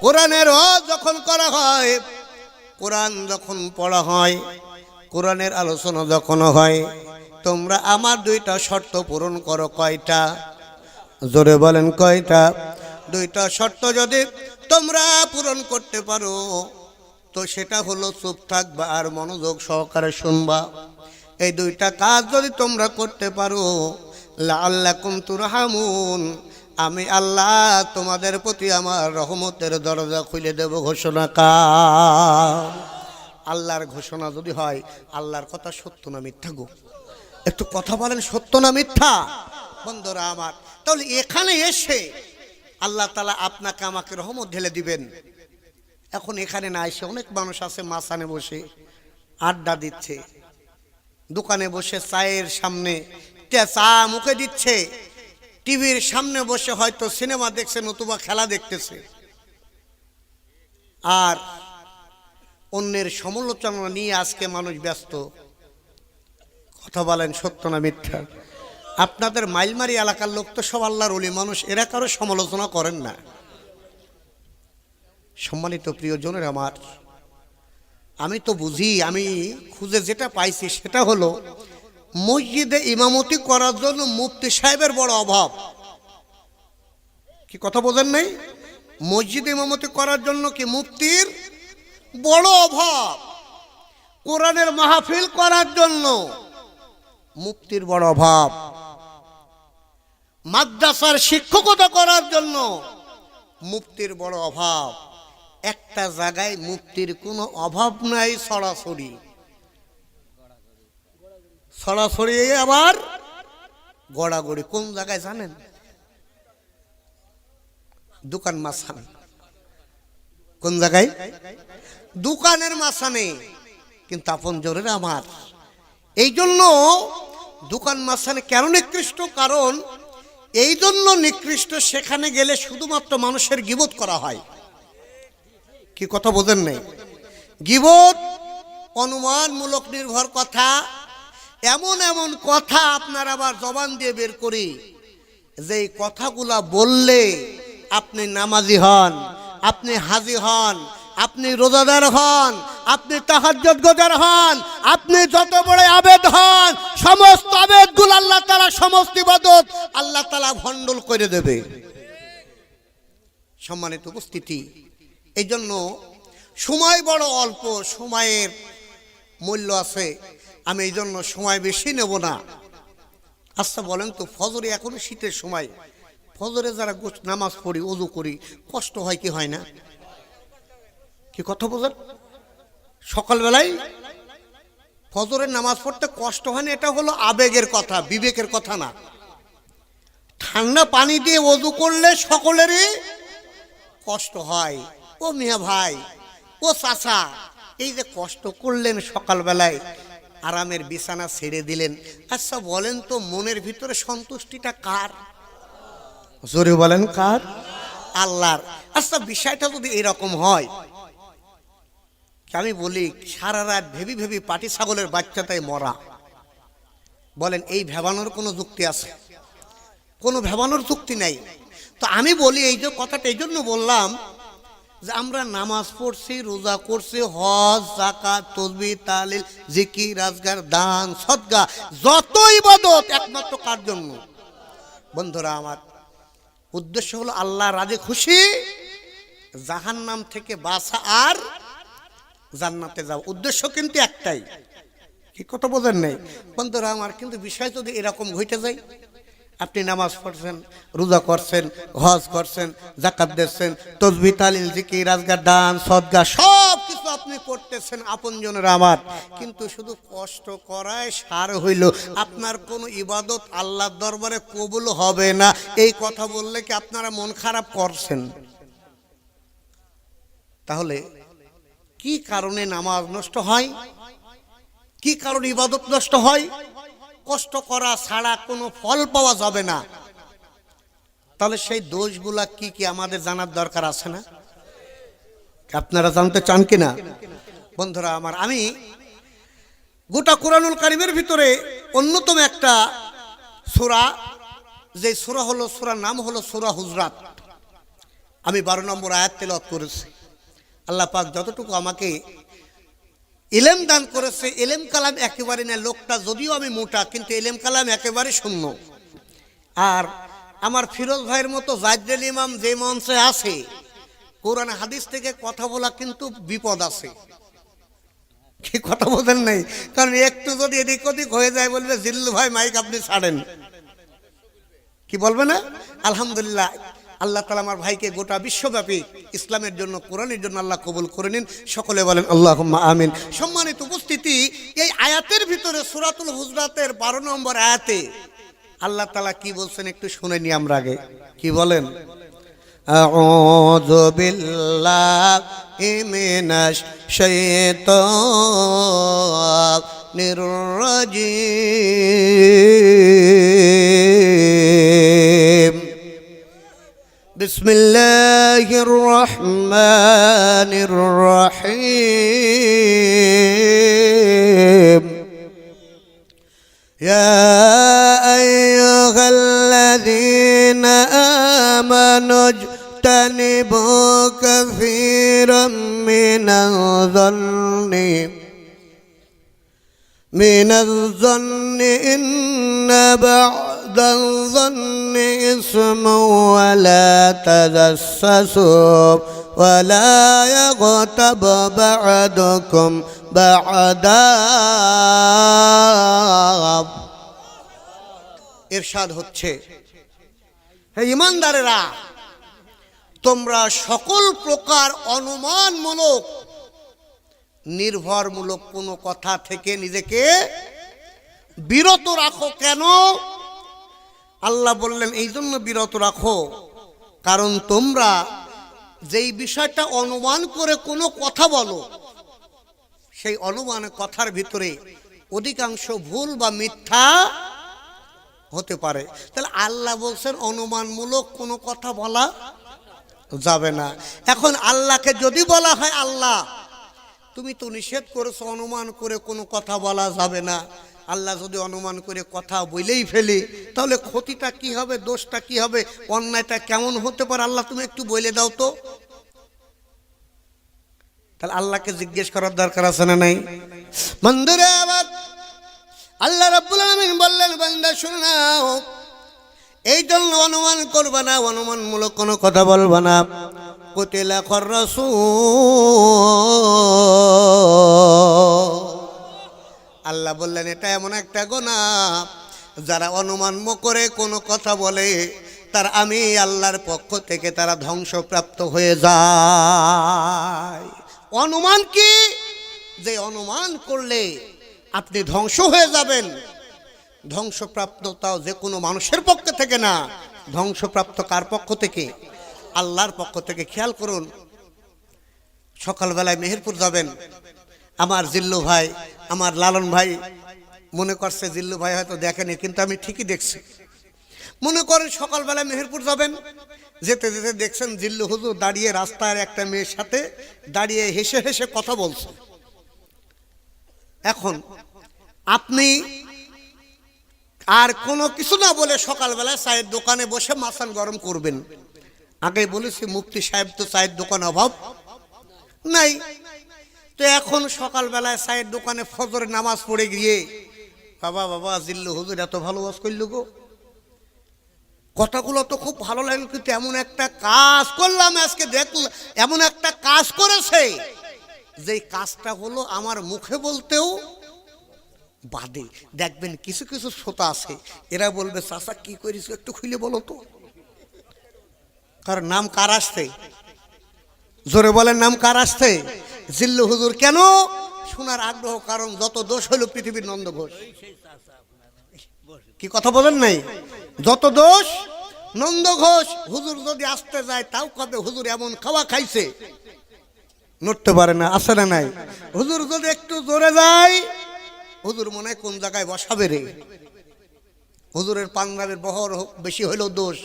কোরআনের হজ যখন করা হয়, কোরআন যখন পড়া হয়, কোরআনের আলোচনা যখন হয়, তোমরা আমার দুইটা শর্ত পূরণ করো। কয়টা? জোরে বলেন কয়টা? দুইটা শর্ত যদি তোমরা পূরণ করতে পারো তো সেটা হলো চুপ থাকবা আর মনোযোগ সহকারে শুনবা। এই দুইটা কাজ যদি তোমরা করতে পারো, লাআল্লাকুম তুরহামুন, আমি আল্লাহ তোমাদের প্রতি আমার রহমতের দরজা খুলে দেব। ঘোষণা কার? আল্লাহর ঘোষণা যদি হয়, আল্লাহর কথা সত্য না মিথ্যা গো? একটু কথা বলেন, সত্য না মিথ্যা? বন্ধুরা আমার, তাহলে এখানে এসে আল্লাহ তাআলা আপনাকে আমাকে রহমত ঢেলে দিবেন। এখন এখানে না এসে অনেক মানুষ আছে মাসানে বসে আড্ডা দিচ্ছে, দোকানে বসে চায়ের সামনে চা মুখে দিচ্ছে, টিভির সামনে বসে হয়তো সিনেমা দেখছে নতুবা খেলা দেখতেছে, আর অন্যের সমালোচনা নিয়ে আজকে মানুষ ব্যস্ত। কথা বলেন সত্য না মিথ্যা? আপনাদের মাইলমারি এলাকার লোক তো সব আল্লাহর ওলি মানুষ, এরা কারো সমালোচনা করেন না। সম্মানিত প্রিয়জনের আমার, আমি তো বুঝি, আমি খুঁজে যেটা পাইছি সেটা হলো মসজিদে ইমামতি করার জন্য মুফতি সাহেবের বড় অভাব। কি কথা বোঝেন নাই? মসজিদে ইমামতি করার জন্য কি মুফতির বড় অভাব, কোরআনের মাহফিল করার জন্য মুফতির বড় অভাব, মাদ্রাসার শিক্ষকতা করার জন্য মুফতির বড় অভাব। একটা জায়গায় মুফতির কোনো অভাব নাই, সরাসরি সরাসরি আবার গড়াগড়ি। কোন জায়গায় জানেন? দোকান মাসানে। কোন জায়গায়? দোকানের মাসানে। কিন্তু আপন জোরের আমার, এই জন্য দোকান মাসানে কেন নিকৃষ্ট? কারণ এই জন্য নিকৃষ্ট, সেখানে গেলে শুধুমাত্র মানুষের গীবত করা হয়। কি কথা বোঝেন নাই? গীবত, অনুমানমূলক নির্ভর কথা, এমন এমন কথা আপনার আবার জবান দিয়ে বের করি, যে কথাগুলা বললে আপনি নামাজি হন, আপনি হাজি হন, আপনি রোজাদার হন, আপনি তাহাজ্জুদ গুজার হন, আপনি যত বড় আবেদ হন, সমস্ত আবেদগুলো আল্লাহ তাআলা, সমস্ত ইবাদত আল্লাহ তাআলা ভণ্ডুল করে দেবে। সম্মানিত উপস্থিতি, এই জন্য সময় বড় অল্প, সময়ের মূল্য আছে। আমি এই জন্য সময় বেশি নেব না। আচ্ছা বলেন তো, ফজরে এখন শীতের সময়, ফজরে যারা নামাজ পড়ি, ওযু করি, কষ্ট হয় কি হয় না? কি কথা বলেন? সকালবেলায় ফজরের নামাজ পড়তে কষ্ট হয় না, এটা হলো আবেগের কথা, বিবেকের কথা না। ঠান্ডা পানি দিয়ে ওযু করলে সকলেরই কষ্ট হয়। ও মিয়া ভাই, ও চাচা, এই যে কষ্ট করলেন সকালবেলায়, আরামের বিছানা ছেড়ে দিলেন, আচ্ছা বলেন তো মনের ভিতরে সন্তুষ্টিটা কার? জোরে বলেন কার? আল্লাহর। আচ্ছা বিষয়টা যদি এরকম হয়, আমি বলি সারা রাত ভেবি ভেবি পাটি ছাগলের বাচ্চাটাই মরা, বলেন এই ভেবানোর কোনো যুক্তি আছে? কোনো ভেবানোর যুক্তি নাই। তো আমি বলি, এই যে কথাটা এই জন্য বললাম যে আমরা নামাজ পড়ছি, রোজা করছি, হজ, যাকাত, তাসবিহ, তাহলিল, জিকির, আজকার, দান, সদকা, যত ইবাদত একমাত্র কার জন্য? বন্ধুরা আমার, উদ্দেশ্য হলো আল্লাহ রাজি খুশি, জাহান্নাম থেকে বাঁচা আর জান্নাতে যাও। উদ্দেশ্য কিন্তু একটাই। কি কথা বোঝেন নাই? বন্ধুরা আমার, কিন্তু বিষয় যদি এরকম ঘটে যায়, আপনি নামাজ পড়ছেন, রোজা করছেন, হজ করছেন, যাকাত দিচ্ছেন, তাসবিহ, তাহলিল, জিকির, আজকার, দান, সদকা সব কিছু আপনি করতেছেন আপনজনের আমার, কিন্তু শুধু কষ্ট করায় সার হইল, আপনার কোনো ইবাদত আল্লাহর দরবারে কবুল হবে না। এই কথা বললে কি আপনারা মন খারাপ করছেন? তাহলে কি কারণে নামাজ নষ্ট হয়? কি কারণে ইবাদত নষ্ট হয়? কষ্ট করা ছাড়া কোনো ফল পাওয়া যাবে না। তাহলে সেই দোষগুলা কি কি আমাদের জানার দরকার আছে না? আপনারা জানতে চান কিনা? বন্ধুরা আমার, আমি গোটা কুরআনুল কারীমের ভিতরে অন্যতম একটা সূরা, যে সূরা হলো, সূরার নাম হলো সূরা হুজরাত। আমি 12 নম্বর আয়াত তেলাওয়াত করেছি। আল্লাহ পাক যতটুকু আমাকে ইলম দান করেছে, ইলম কালাম একেবারে না। লোকটা যদিও আমি মোটা, কিন্তু ইলম কালাম একেবারে শূন্য। আর আমার ফিরোজ ভাইয়ের মতো জাজরেল ইমাম যে মঞ্চে আছে, কোরআন হাদিস থেকে কথা বলা কিন্তু বিপদ আছে। কি কথা বলেন নাই? কারণ একটু যদি এদিক ওদিক হয়ে যায় বলবে জিল্লু ভাই মাইক আপনি ছাড়েন, কি বলবে না? আলহামদুলিল্লাহ, আল্লাহ তাআলা আমার ভাইকে গোটা বিশ্বব্যাপী ইসলামের জন্য, কোরআনের জন্য আল্লাহ কবুল করে নিন। সকলে বলেন আল্লাহুম্মা আমিন। সম্মানিত উপস্থিতি, এই আয়াতের ভিতরে সূরাতুল হুজরাতের 12 নম্বর আয়াতে আল্লাহ তাআলা কি বলছেন একটু শুনে নি আমরা আগে। কি বলেন? আউযু বিল্লাহি মিনাশ শাইতানির রাজীম। বিসমিল্লাহির রহমানির রহিম। ইয়া আইয়ুহাল্লাযীনা আমানু ইজতানিবু কাসীরাম মিনাজ-জন্নি ইন্না বা'দাজ-জন্নি ইসমুন ওয়া লা তাজাসসু ওয়া লা ইয়াগতাব বা'দুকুম বা'দা। ইরশাদ হচ্ছে, হে ঈমানদারেরা, তোমরা সকল প্রকার অনুমানমূলক, নির্ভরমূলক কোনো কথা থেকে নিজেকে বিরত রাখো। কেন? আল্লাহ বললেন এই জন্য বিরত রাখো, কারণ তোমরা যেই বিষয়টা অনুমান করে কোনো কথা বলো, সেই অনুমান কথার ভিতরে অধিকাংশ ভুল বা মিথ্যা হতে পারে। তাহলে আল্লাহ বলছেন অনুমানমূলক কোনো কথা বলা যাবে না। এখন আল্লাহকে যদি বলা হয় আল্লাহ তুমি তো নিষেধ করেছো অনুমান করে কোনো কথা বলা যাবে না, আল্লাহ যদি অনুমান করে কথা বলেই ফেলে তাহলে ক্ষতিটা কি হবে, দোষটা কি হবে, অন্যায়টা কেমন হতে পারে আল্লাহ তুমি একটু বলে দাও তো। তাহলে আল্লাহকে জিজ্ঞেস করার দরকার আছে না নাই? বন্ধুরে আবার আল্লাহ রাব্বুল আলামিন বললেন, বান্দা শুনে নাও, এই জন্য অনুমান করবা না, অনুমানমূলক কোনো কথা বলবা না। কুতিলা খাররাসূল, আল্লাহ বললেন এটা এমন একটা গুনাহ, যারা অনুমান করে কোনো কথা বলে তার আমি আল্লাহর পক্ষ থেকে তারা ধ্বংসপ্রাপ্ত হয়ে যায়। অনুমান কি? যে অনুমান করলে আপনি ধ্বংস হয়ে যাবেন। ধ্বংসপ্রাপ্ত তাও যে কোনো মানুষের পক্ষ থেকে না, ধ্বংসপ্রাপ্ত কার পক্ষ থেকে? আল্লাহর পক্ষ থেকে। খেয়াল করুন, সকালবেলায় মেহেরপুর যাবেন, আমার জিল্লু ভাই, আমার লালন ভাই মনে করছে জিল্লু ভাই হয়তো দেখেনি, কিন্তু আমি ঠিকই দেখছি। মনে করেন সকালবেলায় মেহেরপুর যাবেন, যেতে যেতে দেখছেন জিল্লু হুজুর দাঁড়িয়ে রাস্তার একটা মেয়ের সাথে দাঁড়িয়ে হেসে হেসে কথা বলছে। এখন আপনি আর কোনো কিছু না বলে সকালবেলায় চায়ের দোকানে বসে মাসান গরম করবেন। আগে বলেছি মুফতি সাহেব তো চায়ের দোকান অভাব নাই। তো এখন সকালবেলায় চায়ের দোকানে ফজরের নামাজ পড়ে গিয়ে বাবা জিল্লু হুজুর এত ভালো ওয়াজ করল গো, কথাগুলো তো খুব ভালো লাগলো, কিন্তু এমন একটা কাজ করলাম আজকে, দেখলাম এমন একটা কাজ করেছে যেই কাজটা হলো আমার মুখে বলতেও বাদে। দেখবেন কিছু কিছু শ্রোতা আছে, এরা বলবে চাচা কি করিস একটু খুলে বলো তো। কারণ নাম কার আসছে? জোরে বলেন নাম কার আসছে? জিল্লু হুজুর। কেন শোনার আগ্রহ? কারণ যত দোষ হলো পৃথিবীর নন্দ ঘোষ। কি কথা বলেন নাই? যত দোষ নন্দ ঘোষ। হুজুর যদি আসতে যায় তাও কবে হুজুর এমন খাওয়া খাইছে, নড়তে পারে না, আসে না নাই। হুজুর যদি একটু জোরে যায় হুজুর মনে হয় কোন জায়গায় বসাবে রে। হুজুরের পাঞ্জাবের বহর বেশি হইলেও দোষ,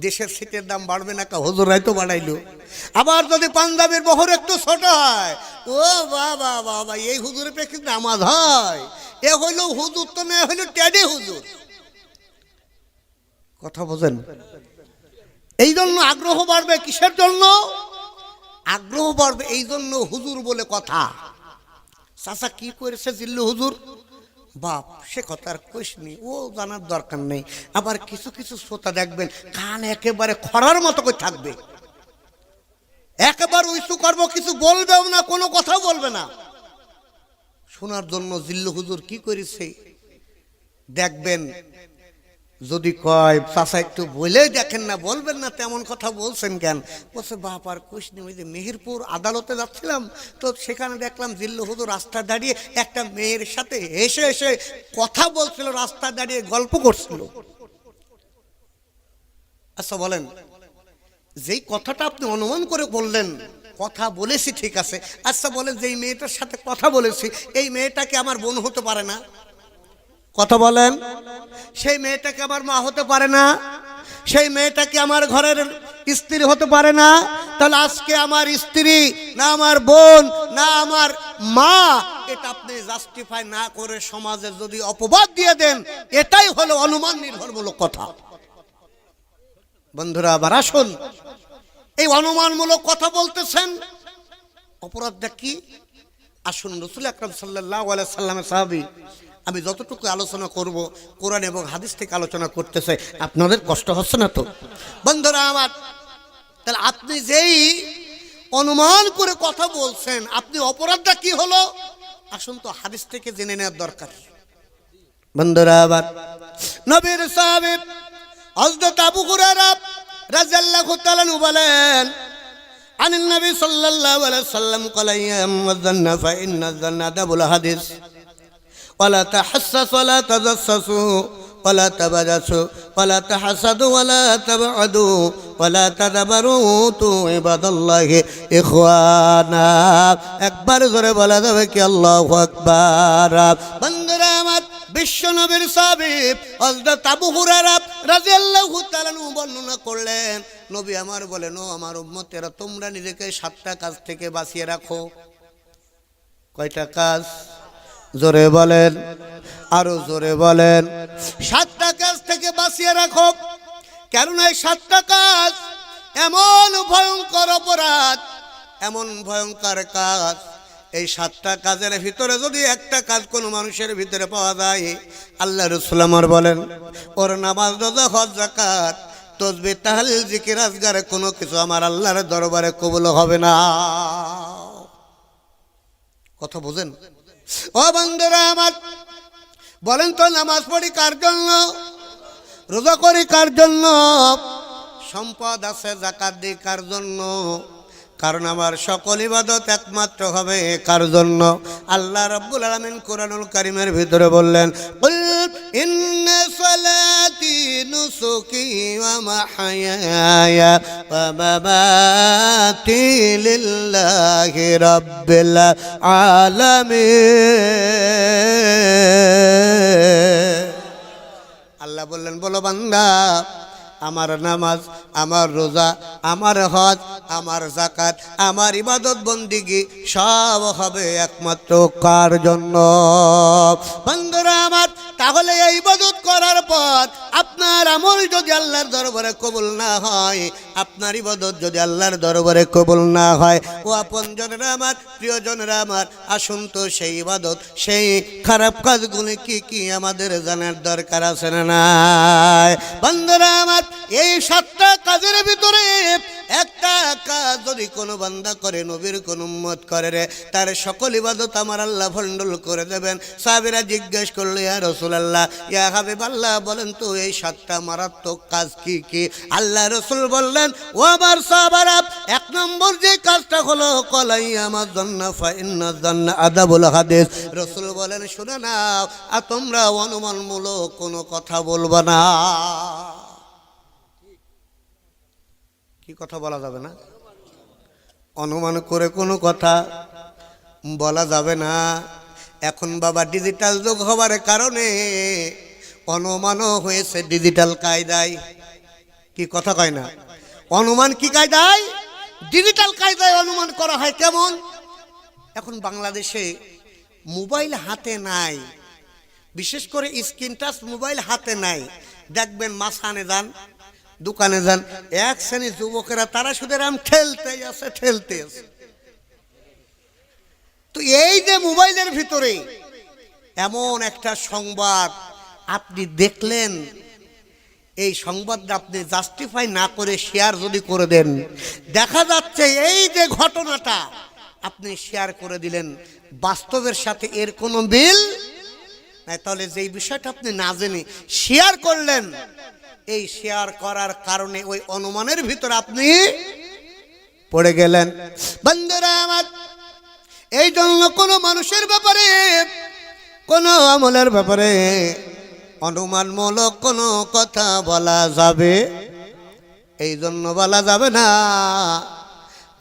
দেশের সিটের দাম বাড়বে না, কা হুজুরাই তো বাড়াইলো। আবার যদি পাঞ্জাবের বহর একটু ছোট হয়, ও বাবা বাবা এই হুজুরের পেয়ে নামাজ হয়, এ হইল হুজুর তো না হইল টেডি হুজুর। কথা বোঝেন? এই জন্য আগ্রহ বাড়বে। কিসের জন্য আগ্রহ বাড়বে? এই জন্য হুজুর বলে কথা। চাচা কি করেছে জিল্লু হুজুর, বাপ সে কথা আর কইসনি, ও জানার দরকার নেই। আবার কিছু কিছু শ্রোতা দেখবেন কান একেবারে খরার মতো করে থাকবে, একেবারে উঁচু করবো, কিছু বলবেও না, কোনো কথা বলবে না, শোনার জন্য জিল্লু হুজুর কি করেছে দেখবেন। যদি কয় চাচা একটু বলেই দেখেন না, বলবেন না তেমন কথা বলছেন কেন? বলছে বাপ আর কইসনি, ওই যে মেহেরপুর আদালতে যাচ্ছিলাম তো সেখানে দেখলাম জিল্লু হুজুর রাস্তা দাঁড়িয়ে একটা মেয়ের সাথে হেসে হেসে কথা বলছিল, রাস্তা দাঁড়িয়ে গল্প করছিল। আচ্ছা বলেন, যেই কথাটা আপনি অনুমান করে বললেন, কথা বলেছি ঠিক আছে, আচ্ছা বলেন যেই মেয়েটার সাথে কথা বলেছি এই মেয়েটাকে আমার বোন হতে পারে না? কথা বলেন, সেই মেয়েটাকে আমার মা হতে পারে না? সেই মেয়েটাকে আমার ঘরের স্ত্রী হতে পারে না? তাহলে আজকে আমার স্ত্রী না আমার বোন না আমার মা, এটা আপনি জাস্টিফাই না করে সমাজে যদি অপবাদ দিয়ে দেন, এটাই হলো অনুমান নির্ভরমূলক কথা। বন্ধুরা আবার আসুন, এই অনুমানমূলক কথা বলতেছেন, অপরাধটা কি? আসুন, রাসূল আকরাম সাল্লাল্লাহু আলাইহি সাল্লামের সাহাবী, আমি যতটুকু আলোচনা করব কোরআন এবং হাদিস থেকে আলোচনা করতেছে, আপনাদের কষ্ট হচ্ছে না তো? বন্ধুরা আমার, তাহলে আপনি যেই অনুমান করে কথা বলছেন, আপনি অপরাধটা কি হলো? আসুন তো হাদিস থেকে জেনে নেওয়ার দরকার। বন্ধুরা আবার, নবীর সাহাবী হযরত আবু হুরায়রা রাদিয়াল্লাহু তাআলা আনহু বলেন, আনিন নবী সাল্লাল্লাহু আলাইহি সাল্লাম ক্বালা ইয়ামযান্না ফা ইন্না যান্না দাবুল হাদিস ওয়ালা তাহাসসাস ওয়ালা তাজাসসু ওয়ালা তাবাদাসু ওয়ালা তাহাসাদু ওয়ালা তাবআদু ওয়ালা তাদাবারু তু ইবাদাল্লাহি ইখওয়ানা। একবার জোরে বলা যাবে কি আল্লাহু আকবার? বন্ধুরা আমার, বিশ্বনবীর সাহাবী হযরত আবু হুরায়রা রাদিয়াল্লাহু তাআলা আনহু বর্ণনা করলেন, নবী আমার বলেন, ও আমার উম্মতেরা, তোমরা নিজেকে 7টা কাজ থেকে বাঁচিয়ে রাখো। কয়টা কাজ? জোরে বলেন, আরো জোরে বলেন। 7টা কাজ থেকে বাঁচিয়ে রাখো। কেননা এই 7টা কাজ এমন ভয়ঙ্কর অপরাধ, এমন ভয়ঙ্কর কাজ, এই 7টা কাজের ভিতরে যদি একটা কাজ কোনো মানুষের ভিতরে পাওয়া যায়, আল্লাহ রাসূল আমার বলেন, ওর নামাজ, রোজা, হজ, যাকাত, তাসবিহ, তাহলিল, জিকির, আজকার কোনো কিছু আমার আল্লাহর দরবারে কবুল হবে না। কথা বুঝেন? ও বন্ধুরা আমার, বলেন তো, নামাজ পড়ি কার জন্য? রোজা করি কার জন্য? সম্পদ আছে যাকাত দিই কার জন্য? কারণ আমার সকল ইবাদত একমাত্র হবে কার জন্য? আল্লাহ রাব্বুল আলামিন কোরআনুল কারীমের ভিতরে বললেন, কুল ইন্না সালাতি নুসুকি ওয়া মাহইয়ায়া ওয়া মামাতি লিল্লাহি রাব্বিল আলামিন। আল্লাহ বললেন, বলো বান্দা, আমার নামাজ, আমার রোজা, আমার হজ, আমার যাকাত, আমার ইবাদত বন্দিগি সব হবে একমাত্র কার জন্য? বন্ধুরা আমার, তাহলে এই ইবাদত করার পর আপনার আমল যদি আল্লাহর দরবারে কবুল না হয়, আপনার ইবাদত যদি আল্লাহর দরবারে কবুল না হয়, ও আপনজনেরা আমার, প্রিয়জনেরা আমার, আসুন তো সেই ইবাদত, সেই খারাপ কাজগুলি কি কি আমাদের জানার দরকার আছে না নাই? বন্ধুরা আমার, এই 7টা কাজের ভিতরে একটা কাজ যদি কোনো বান্দা করে, নবীর কোন উম্মত করে রে, তার সকল ইবাদত আমার আল্লাহ ভণ্ডুল করে দেবেন। সাহাবীরা জিজ্ঞেস করলো, ইয়া রাসূলুল্লাহ, ইয়া হাবিবাল্লাহ, বলেন তো এই 7টা মারাত্মক কাজ কি কি? আল্লাহ রাসূল বললেন, ও আমার সাহাবারা, 1 নম্বর যে কাজটা হলো কলাইয়ামাজ জান্নাহ ফা ইন্না জান্নাহ আদাবুল হাদিস। রাসূল বলেন, শুনে নাও, আর তোমরা অনুমানমূলক কোনো কথা বলবা না। কি কথা বলা যাবে না? অনুমান করে কোনো কথা বলা যাবে না। এখন বাবা ডিজিটাল যুগ হবার কারণে অনুমানও হয়েছে ডিজিটাল কায়দায়। কি কথা কয় না? অনুমান কি কায়দায়? ডিজিটাল কায়দায় অনুমান করা হয়। কেমন? এখন বাংলাদেশে মোবাইল হাতে নাই, বিশেষ করে স্ক্রিন টাচ মোবাইল হাতে নাই, দেখবেন মাসানে যান, দোকানে যান, এক শ্রেণীর যুবকেরা তারা শুধু এরকম ঠেলতেই আছে, ঠেলতে আছে। তো এই যে মোবাইলের ভিতরে এমন একটা সংবাদ আপনি দেখলেন, এই সংবাদটা আপনি জাস্টিফাই না করে শেয়ার যদি করে দেন, দেখা যাচ্ছে এই যে ঘটনাটা আপনি শেয়ার করে দিলেন, বাস্তবের সাথে এর কোনো মিল নাই। তাহলে যেই বিষয়টা আপনি না জেনে শেয়ার করলেন, এই শেয়ার করার কারণে ওই অনুমানের ভিতরে আপনি পড়ে গেলেন। বন্ধুরা আমার, এই জন্য কোনো মানুষের ব্যাপারে, কোনো আমলের ব্যাপারে অনুমানমূলক কোনো কথা বলা যাবে, এই জন্য বলা যাবে না।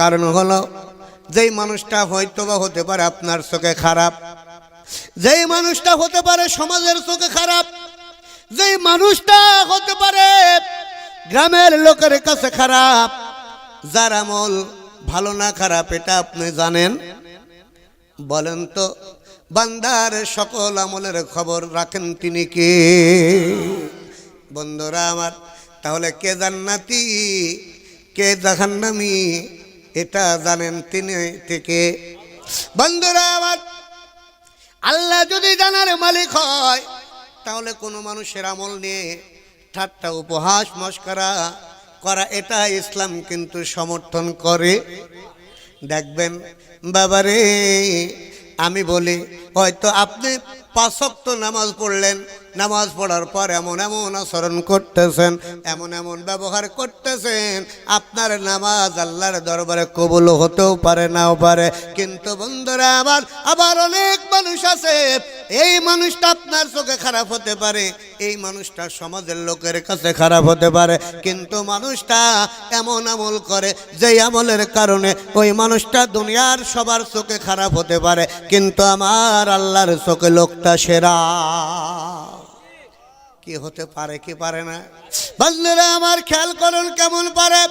কারণ হলো, যেই মানুষটা হয়তো বা হতে পারে আপনার চোখে খারাপ, যেই মানুষটা হতে পারে সমাজের চোখে খারাপ, যেই মানুষটা হতে পারে গ্রামের লোকের কাছে খারাপ, যার আমল ভালো না খারাপ এটা আপনি জানেন? বলেন তো, বান্দার সকল আমলের খবর রাখেন তিনি কে? বন্ধুরা আমার, তাহলে কে জান্নাতি কে জাহান্নামী এটা জানেন তিনি থেকে। বন্ধুরা আমার, আল্লাহ যদি জানার মালিক হয়, তাহলে কোনো মানুষের আমল নিয়ে ঠাট্টা উপহাস মস্করা করা এটা ইসলাম কিন্তু সমর্থন করে। দেখবেন বাবারে, আমি বলি, হয়তো আপনি 5 ওয়াক্ত নামাজ পড়লেন, নামাজ পড়ার পর এমন এমন আচরণ করতেছেন, এমন এমন ব্যবহার করতেছেন, আপনার নামাজ আল্লাহর দরবারে কবুল হতেও পারে, নাও পারে। কিন্তু বন্ধুরা আমার, আবার অনেক মানুষ আছে, এই মানুষটা আপনার চোখে খারাপ হতে পারে, এই মানুষটা সমাজের লোকের কাছে খারাপ হতে পারে, কিন্তু মানুষটা এমন আমল করে যেই আমলের কারণে ওই মানুষটা দুনিয়ার সবার চোখে খারাপ হতে পারে, কিন্তু আমার আল্লাহর চোখে লোকটা সেরা। কি হতে পারে কি পারে না? বন্ধুরা আমার, খেয়াল করুন কেমন পারে।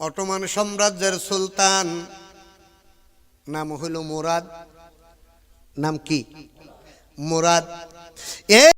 অটোমান সাম্রাজ্যের সুলতান নাম হইল মুরাদ। নাম কি? মুরাদ।